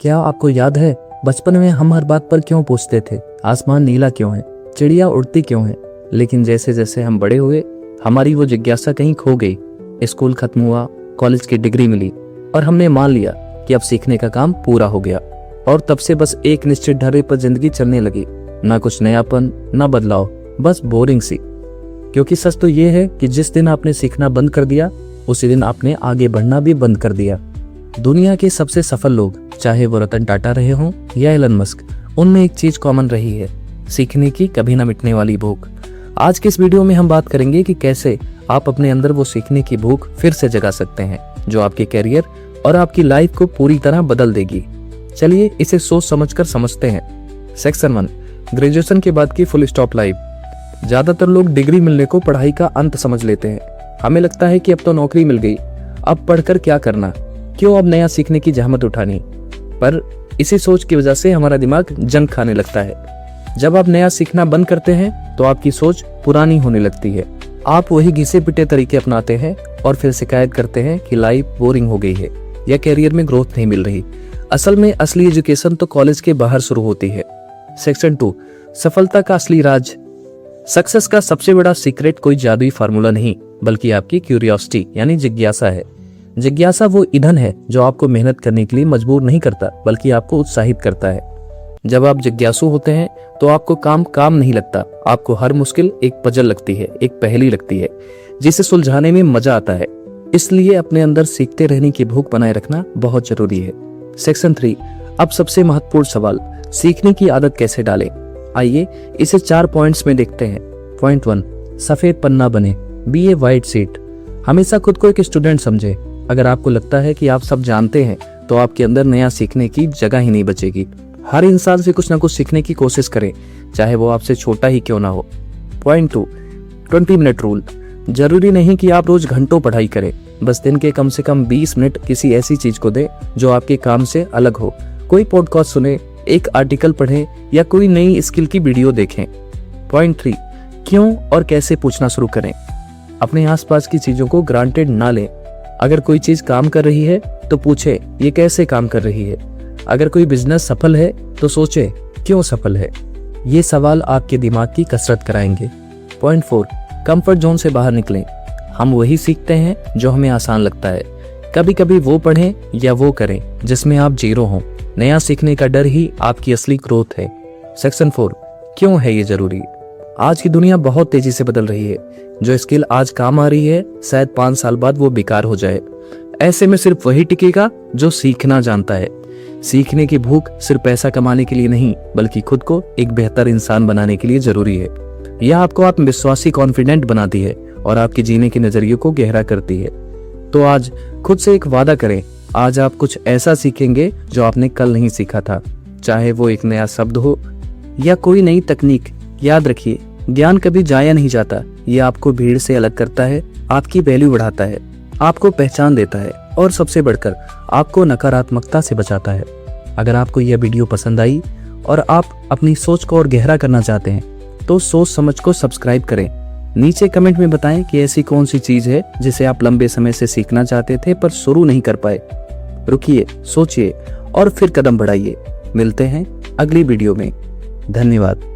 क्या आपको याद है बचपन में हम हर बात पर क्यों पूछते थे, आसमान नीला क्यों है, चिड़िया उड़ती क्यों है। लेकिन जैसे जैसे हम बड़े हुए हमारी वो जिज्ञासा कहीं खो गई। स्कूल खत्म हुआ, कॉलेज की डिग्री मिली और हमने मान लिया कि अब सीखने का काम पूरा हो गया। और तब से बस एक निश्चित ढर्रे पर जिंदगी चलने लगी, ना कुछ नयापन ना बदलाव, बस बोरिंग सी। क्योंकि सच तो ये है कि जिस दिन आपने सीखना बंद कर दिया उसी दिन आपने आगे बढ़ना भी बंद कर दिया। दुनिया के सबसे सफल लोग, चाहे वो रतन टाटा रहे हों या एलन मस्क, उनमें एक चीज कॉमन रही है, सीखने की कभी ना मिटने वाली भूख। आज के इस वीडियो में हम बात करेंगे कि कैसे आप अपने अंदर वो सीखने की भूख फिर से जगा सकते हैं जो आपके कैरियर और आपकी लाइफ को पूरी तरह बदल देगी। चलिए इसे सोच समझकर समझते हैं। सेक्शन 1, ग्रेजुएशन के बाद की फुल स्टॉप लाइफ। ज्यादातर लोग डिग्री मिलने को पढ़ाई का अंत समझ लेते हैं। हमें लगता है कि अब तो नौकरी मिल गई, अब पढ़कर क्या करना, क्यों अब नया सीखने की जहमत उठानी। पर इसी सोच की वजह से हमारा दिमाग जंग खाने लगता है। जब आप नया सीखना बंद करते हैं तो आपकी सोच पुरानी होने लगती है। आप वही घिसे पिटे तरीके अपनाते हैं और फिर शिकायत करते हैं कि लाइफ बोरिंग हो गई है या कैरियर में ग्रोथ नहीं मिल रही। असल में असली एजुकेशन तो कॉलेज के बाहर शुरू होती है। सेक्शन 2, सफलता का असली राज। सक्सेस का सबसे बड़ा सीक्रेट कोई जादुई फार्मूला नहीं, बल्कि आपकी क्यूरियोसिटी यानी जिज्ञासा है। जिज्ञासा वो ईंधन है जो आपको मेहनत करने के लिए मजबूर नहीं करता, बल्कि आपको उत्साहित करता है। जब आप जिज्ञासु होते हैं तो आपको काम नहीं लगता, आपको हर मुश्किल एक पजल लगती है, एक पहेली लगती है जिसे सुलझाने में मजा आता है। इसलिए अपने अंदर सीखते रहने की भूख बनाए रखना बहुत जरूरी है। सेक्शन 3, अब सबसे महत्वपूर्ण सवाल, सीखने की आदत कैसे डालें। आइए इसे 4 पॉइंट्स में देखते हैं। पॉइंट 1, सफेद पन्ना बने, बी ए व्हाइट शीट। हमेशा खुद को एक स्टूडेंट समझे। अगर आपको लगता है कि आप सब जानते हैं तो आपके अंदर नया सीखने की जगह ही नहीं बचेगी। हर इंसान से कुछ ना कुछ सीखने की कोशिश करें, चाहे वो आपसे छोटा ही क्यों ना हो। Point 2, 20 minute rule. जरूरी नहीं कि आप रोज घंटों पढ़ाई करें, बस दिन के कम से कम 20 मिनट किसी ऐसी चीज को दें जो आपके काम से अलग हो। कोई पॉडकास्ट सुने, एक आर्टिकल पढ़ें या कोई नई स्किल की वीडियो देखें। पॉइंट 3, क्यों और कैसे पूछना शुरू करें। अपने आसपास की चीजों को ग्रांटेड ना लें। अगर कोई चीज काम कर रही है तो पूछे ये कैसे काम कर रही है। अगर कोई बिजनेस सफल है तो सोचे क्यों सफल है। ये सवाल आपके दिमाग की कसरत कराएंगे। पॉइंट 4, कंफर्ट जोन से बाहर निकलें। हम वही सीखते हैं जो हमें आसान लगता है। कभी कभी वो पढ़ें या वो करें जिसमें आप जीरो हों। नया सीखने का डर ही आपकी असली ग्रोथ है। सेक्शन 4, क्यों है ये जरूरी। आज की दुनिया बहुत तेजी से बदल रही है। जो स्किल आज काम आ रही है शायद 5 साल बाद वो बेकार हो जाए। ऐसे में सिर्फ वही टिकेगा जो सीखना जानता है। सीखने की भूख सिर्फ पैसा कमाने के लिए नहीं, बल्कि खुद को एक बेहतर इंसान बनाने के लिए जरूरी है। यह आपको आत्मविश्वासी, कॉन्फिडेंट बनाती है और आपके जीने के नजरिए को गहरा करती है। तो आज खुद से एक वादा करें, आज आप कुछ ऐसा सीखेंगे जो आपने कल नहीं सीखा था। चाहे वो एक नया शब्द हो या कोई नई तकनीक। याद रखिए, ज्ञान कभी जाया नहीं जाता। ये आपको भीड़ से अलग करता है, आपकी वैल्यू बढ़ाता है, आपको पहचान देता है और सबसे बढ़कर आपको नकारात्मकता से बचाता है। अगर आपको यह वीडियो पसंद आई और आप अपनी सोच को और गहरा करना चाहते हैं तो सोच समझ को सब्सक्राइब करें। नीचे कमेंट में बताएं कि ऐसी कौन सी चीज है जिसे आप लंबे समय से सीखना चाहते थे पर शुरू नहीं कर पाए। रुकिए, सोचिए और फिर कदम बढ़ाइए। मिलते हैं अगली वीडियो में। धन्यवाद।